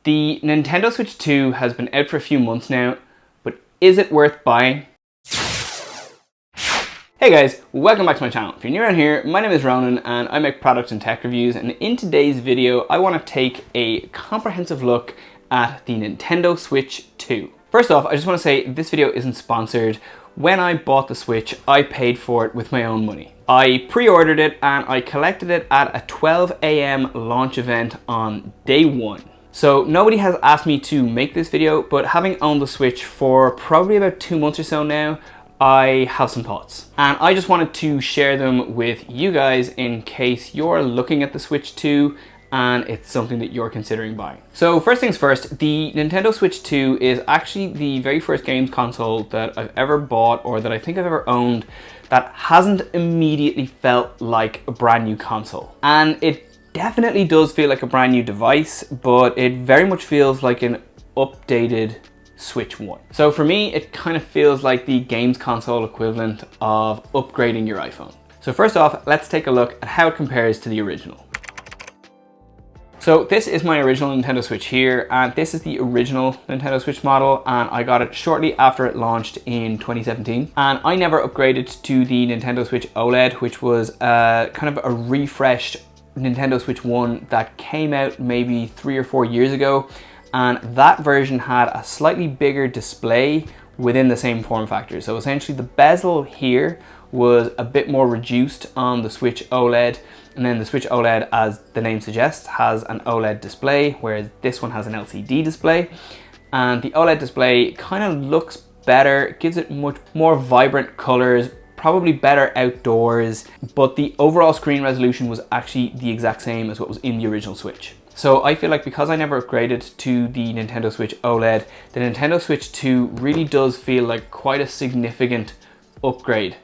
The Nintendo Switch 2 has been out for a few months now, but is it worth buying? Hey guys, welcome back to my channel. If you're new around here, my name is Ronan and I make product and tech reviews, and in today's video I want to take a comprehensive look at the Nintendo Switch 2. First off, I just want to say this video isn't sponsored. When I bought the Switch, I paid for it with my own money. I pre-ordered it and I collected it at a 12 AM launch event on day one. So nobody has asked me to make this video, but having owned the Switch for probably about 2 months or so now, I have some thoughts. And I just wanted to share them with you guys in case you're looking at the Switch 2 and it's something that you're considering buying. So first things first, the Nintendo Switch 2 is actually the very first games console that I've ever bought, or that I think I've ever owned, that hasn't immediately felt like a brand new console. And it definitely does feel like a brand new device, but it very much feels like an updated Switch 1. So for me, it kind of feels like the games console equivalent of upgrading your iPhone. So first off, let's take a look at how it compares to the original. So this is my original Nintendo Switch here, and this is the original Nintendo Switch model, and I got it shortly after it launched in 2017. And I never upgraded to the Nintendo Switch OLED, which was kind of a refreshed Nintendo Switch 1 that came out maybe 3 or 4 years ago, and that version had a slightly bigger display within the same form factor. So essentially the bezel here was a bit more reduced on the Switch OLED, and then the Switch OLED, as the name suggests, has an OLED display, whereas this one has an LCD display. And the OLED display kind of looks better, gives it much more vibrant colors, probably better outdoors, but the overall screen resolution was actually the exact same as what was in the original Switch. So I feel like because I never upgraded to the Nintendo Switch OLED, the Nintendo Switch 2 really does feel like quite a significant upgrade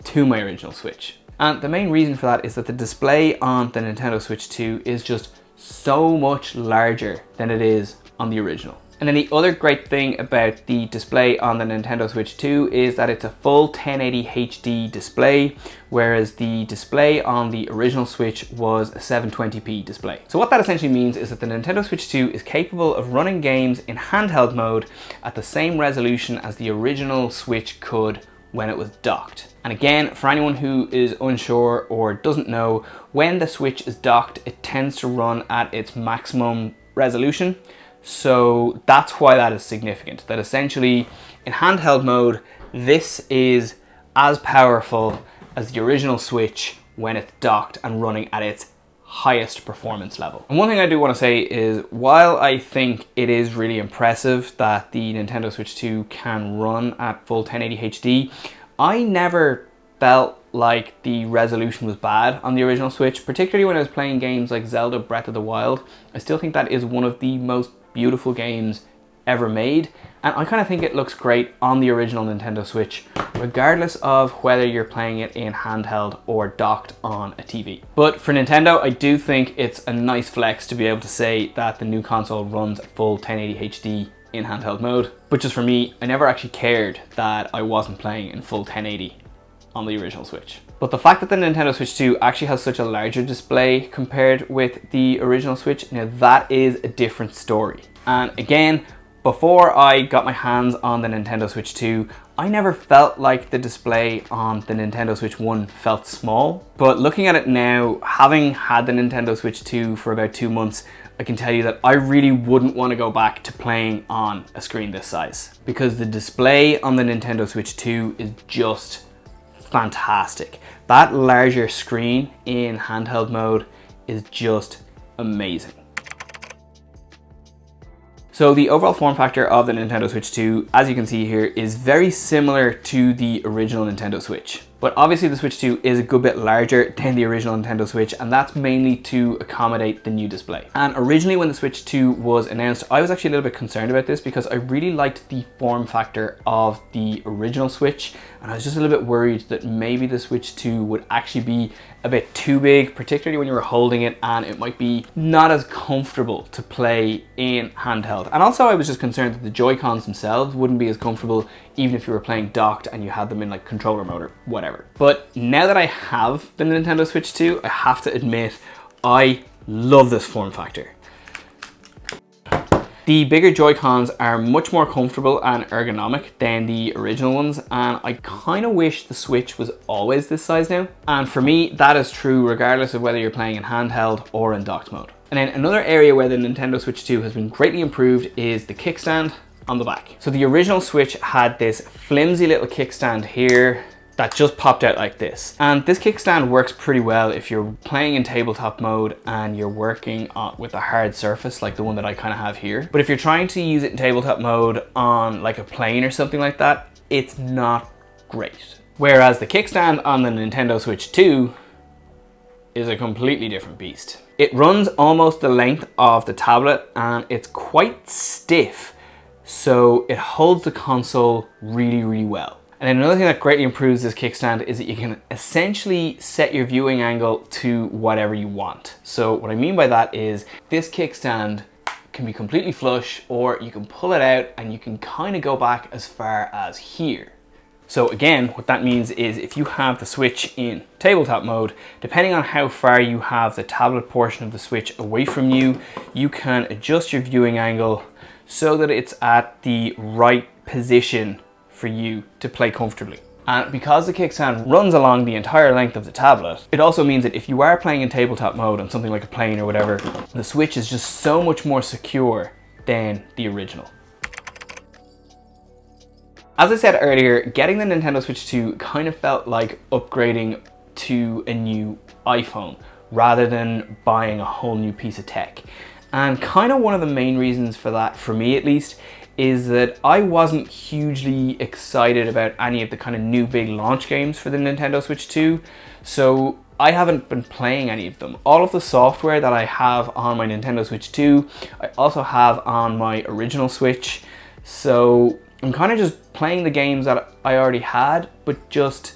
to my original Switch. And the main reason for that is that the display on the Nintendo Switch 2 is just so much larger than it is on the original. And then the other great thing about the display on the Nintendo Switch 2 is that it's a full 1080 HD display, whereas the display on the original Switch was a 720p display. So what that essentially means is that the Nintendo Switch 2 is capable of running games in handheld mode at the same resolution as the original Switch could when it was docked. And again, for anyone who is unsure or doesn't know, when the Switch is docked, it tends to run at its maximum resolution. So that's why that is significant, that essentially in handheld mode, this is as powerful as the original Switch when it's docked and running at its highest performance level. And one thing I do want to say is, while I think it is really impressive that the Nintendo Switch 2 can run at full 1080 HD, I never felt like the resolution was bad on the original Switch, particularly when I was playing games like Zelda Breath of the Wild. I still think that is one of the most beautiful games ever made, and I kind of think it looks great on the original Nintendo Switch, regardless of whether you're playing it in handheld or docked on a TV. But for Nintendo, I do think it's a nice flex to be able to say that the new console runs at full 1080 HD in handheld mode. But just for me, I never actually cared that I wasn't playing in full 1080 on the original Switch. But the fact that the Nintendo Switch 2 actually has such a larger display compared with the original Switch, now that is a different story. And again, before I got my hands on the Nintendo Switch 2, I never felt like the display on the Nintendo Switch 1 felt small. But looking at it now, having had the Nintendo Switch 2 for about 2 months, I can tell you that I really wouldn't want to go back to playing on a screen this size, because the display on the Nintendo Switch 2 is just fantastic. That larger screen in handheld mode is just amazing. So the overall form factor of the Nintendo Switch 2, as you can see here, is very similar to the original Nintendo Switch. But obviously the Switch 2 is a good bit larger than the original Nintendo Switch, and that's mainly to accommodate the new display. And originally when the Switch 2 was announced, I was actually a little bit concerned about this because I really liked the form factor of the original Switch, and I was just a little bit worried that maybe the Switch 2 would actually be a bit too big, particularly when you were holding it, and it might be not as comfortable to play in handheld. And also I was just concerned that the JoyCons themselves wouldn't be as comfortable even if you were playing docked and you had them in like controller mode or whatever. But now that I have the Nintendo Switch 2, I have to admit I love this form factor. The bigger Joy-Cons are much more comfortable and ergonomic than the original ones, and I kind of wish the Switch was always this size now. And for me, that is true regardless of whether you're playing in handheld or in docked mode. And then another area where the Nintendo Switch 2 has been greatly improved is the kickstand on the back. So the original Switch had this flimsy little kickstand here that just popped out like this. And this kickstand works pretty well if you're playing in tabletop mode and you're working with a hard surface like the one that I kind of have here. But if you're trying to use it in tabletop mode on like a plane or something like that, it's not great. Whereas the kickstand on the Nintendo Switch 2 is a completely different beast. It runs almost the length of the tablet and it's quite stiff, so it holds the console really, really well. And then another thing that greatly improves this kickstand is that you can essentially set your viewing angle to whatever you want. So what I mean by that is this kickstand can be completely flush, or you can pull it out and you can kind of go back as far as here. So again, what that means is if you have the Switch in tabletop mode, depending on how far you have the tablet portion of the Switch away from you, you can adjust your viewing angle so that it's at the right position for you to play comfortably. And because the kickstand runs along the entire length of the tablet, it also means that if you are playing in tabletop mode on something like a plane or whatever, the Switch is just so much more secure than the original. As I said earlier, getting the Nintendo Switch 2 kind of felt like upgrading to a new iPhone rather than buying a whole new piece of tech. And kind of one of the main reasons for that, for me at least, is that I wasn't hugely excited about any of the kind of new big launch games for the Nintendo Switch 2, so I haven't been playing any of them. All of the software that I have on my Nintendo Switch 2, I also have on my original Switch, so I'm kind of just playing the games that I already had, but just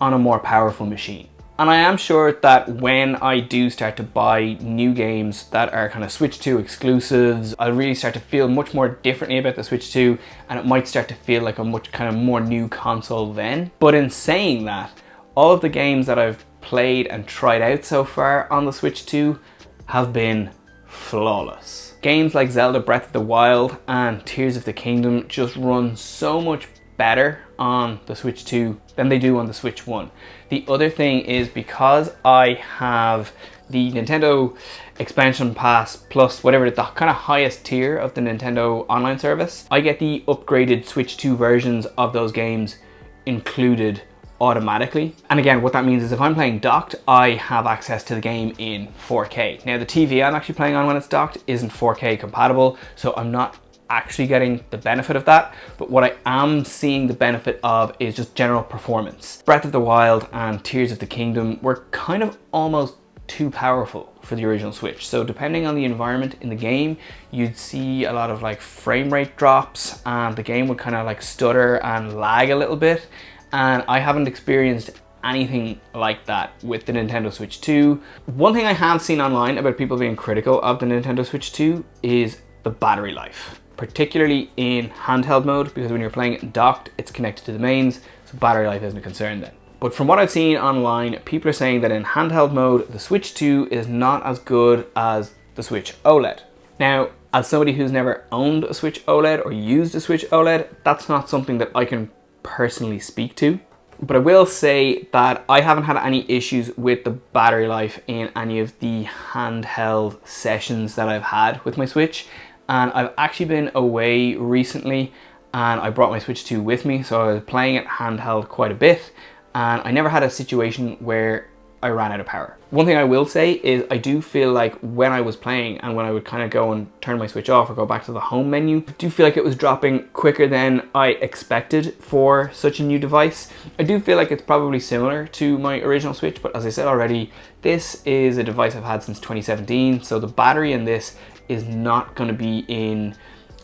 on a more powerful machine. And I am sure that when I do start to buy new games that are kind of Switch 2 exclusives, I'll really start to feel much more differently about the Switch 2, and it might start to feel like a much kind of more new console then. But in saying that, all of the games that I've played and tried out so far on the Switch 2 have been flawless. Games like Zelda Breath of the Wild and Tears of the Kingdom just run so much better on the Switch 2 than they do on the Switch 1. The other thing is because I have the Nintendo Expansion Pass Plus, whatever, the kind of highest tier of the Nintendo online service, I get the upgraded Switch 2 versions of those games included automatically. And again, what that means is if I'm playing docked, I have access to the game in 4K. Now the TV I'm actually playing on when it's docked isn't 4K compatible, so I'm not actually getting the benefit of that, but what I am seeing the benefit of is just general performance. Breath of the Wild and Tears of the Kingdom were kind of almost too powerful for the original Switch, so depending on the environment in the game, you'd see a lot of like frame rate drops and the game would kind of like stutter and lag a little bit, and I haven't experienced anything like that with the Nintendo Switch 2. One thing I have seen online about people being critical of the Nintendo Switch 2 is the battery life, particularly in handheld mode, because when you're playing it docked, it's connected to the mains, so battery life isn't a concern then. But from what I've seen online, people are saying that in handheld mode, the Switch 2 is not as good as the Switch OLED. Now, as somebody who's never owned a Switch OLED or used a Switch OLED, that's not something that I can personally speak to. But I will say that I haven't had any issues with the battery life in any of the handheld sessions that I've had with my Switch. And I've actually been away recently and I brought my Switch 2 with me, so I was playing it handheld quite a bit and I never had a situation where I ran out of power. One thing I will say is I do feel like when I was playing and when I would kind of go and turn my Switch off or go back to the home menu, I do feel like it was dropping quicker than I expected for such a new device. I do feel like it's probably similar to my original Switch, but as I said already, this is a device I've had since 2017, so the battery in this is not going to be in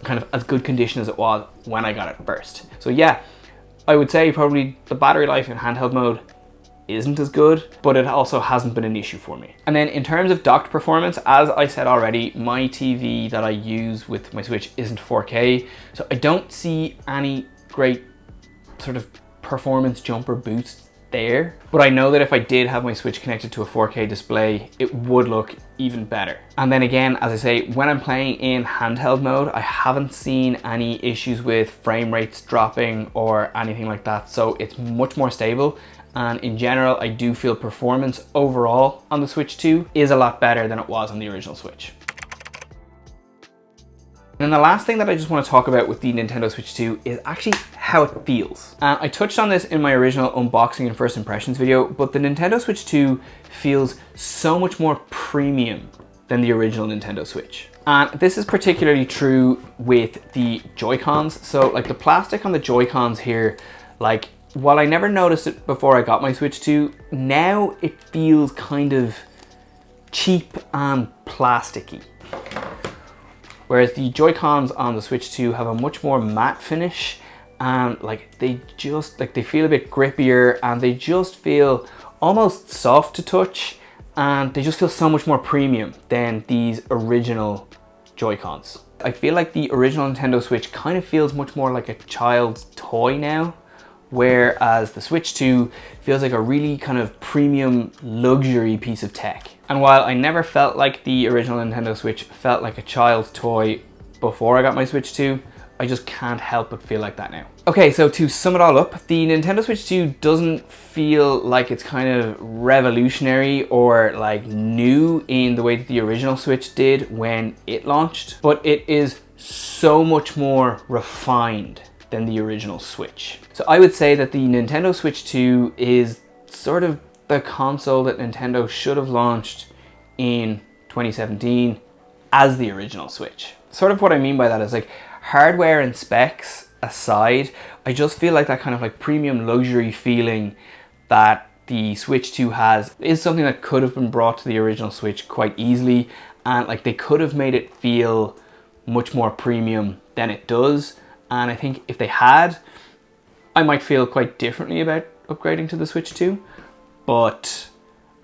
kind of as good condition as it was when I got it first. So yeah, I would say probably the battery life in handheld mode isn't as good, but it also hasn't been an issue for me. And then in terms of docked performance, as I said already, my TV that I use with my Switch isn't 4K, so I don't see any great sort of performance jump or boost there, but I know that if I did have my Switch connected to a 4K display, it would look even better. And then again, as I say, when I'm playing in handheld mode, I haven't seen any issues with frame rates dropping or anything like that, so it's much more stable. And in general, I do feel performance overall on the Switch 2 is a lot better than it was on the original Switch. And then the last thing that I just want to talk about with the Nintendo Switch 2 is actually how it feels. I touched on this in my original unboxing and first impressions video, but the Nintendo Switch 2 feels so much more premium than the original Nintendo Switch. And this is particularly true with the JoyCons. So like the plastic on the JoyCons here, like while I never noticed it before I got my Switch 2, now it feels kind of cheap and plasticky. Whereas the Joy-Cons on the Switch 2 have a much more matte finish, and like they feel a bit grippier, and they just feel almost soft to touch, and they just feel so much more premium than these original Joy-Cons. I feel like the original Nintendo Switch kind of feels much more like a child's toy now, whereas the Switch 2 feels like a really kind of premium luxury piece of tech. And while I never felt like the original Nintendo Switch felt like a child's toy before I got my Switch 2, I just can't help but feel like that now. Okay, so to sum it all up, the Nintendo Switch 2 doesn't feel like it's kind of revolutionary or like new in the way that the original Switch did when it launched, but it is so much more refined than the original Switch. So I would say that the Nintendo Switch 2 is sort of the console that Nintendo should have launched in 2017 as the original Switch. Sort of what I mean by that is like hardware and specs aside, I just feel like that kind of like premium luxury feeling that the Switch 2 has is something that could have been brought to the original Switch quite easily, and like they could have made it feel much more premium than it does. And I think if they had, I might feel quite differently about upgrading to the Switch 2, but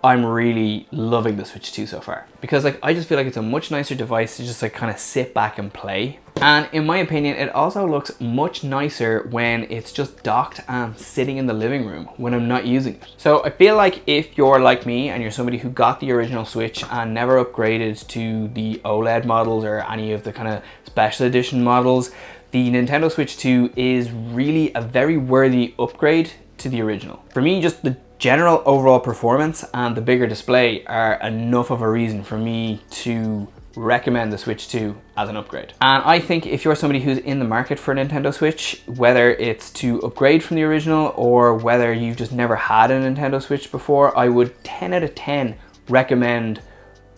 I'm really loving the Switch 2 so far, because like I just feel like it's a much nicer device to just like kind of sit back and play. And in my opinion, it also looks much nicer when it's just docked and sitting in the living room when I'm not using it. So I feel like if you're like me and you're somebody who got the original Switch and never upgraded to the OLED models or any of the kind of special edition models, the Nintendo Switch 2 is really a very worthy upgrade to the original. For me, just the general overall performance and the bigger display are enough of a reason for me to recommend the Switch 2 as an upgrade. And I think if you're somebody who's in the market for a Nintendo Switch, whether it's to upgrade from the original or whether you've just never had a Nintendo Switch before, I would 10 out of 10 recommend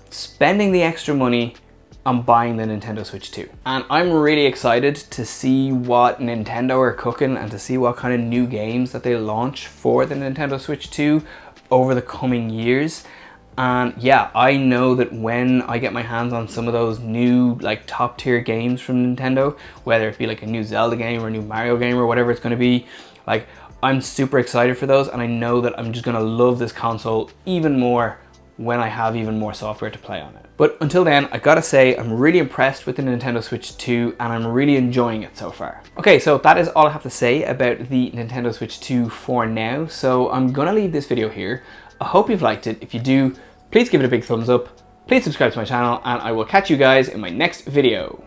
spending the extra money on buying the Nintendo Switch 2. And I'm really excited to see what Nintendo are cooking and to see what kind of new games that they launch for the Nintendo Switch 2 over the coming years. And yeah, I know that when I get my hands on some of those new like top tier games from Nintendo, whether it be like a new Zelda game or a new Mario game or whatever it's going to be, like I'm super excited for those, and I know that I'm just going to love this console even more when I have even more software to play on it. But until then, I gotta say, I'm really impressed with the Nintendo Switch 2 and I'm really enjoying it so far. Okay, so that is all I have to say about the Nintendo Switch 2 for now. So I'm gonna leave this video here. I hope you've liked it. If you do, please give it a big thumbs up. Please subscribe to my channel, and I will catch you guys in my next video.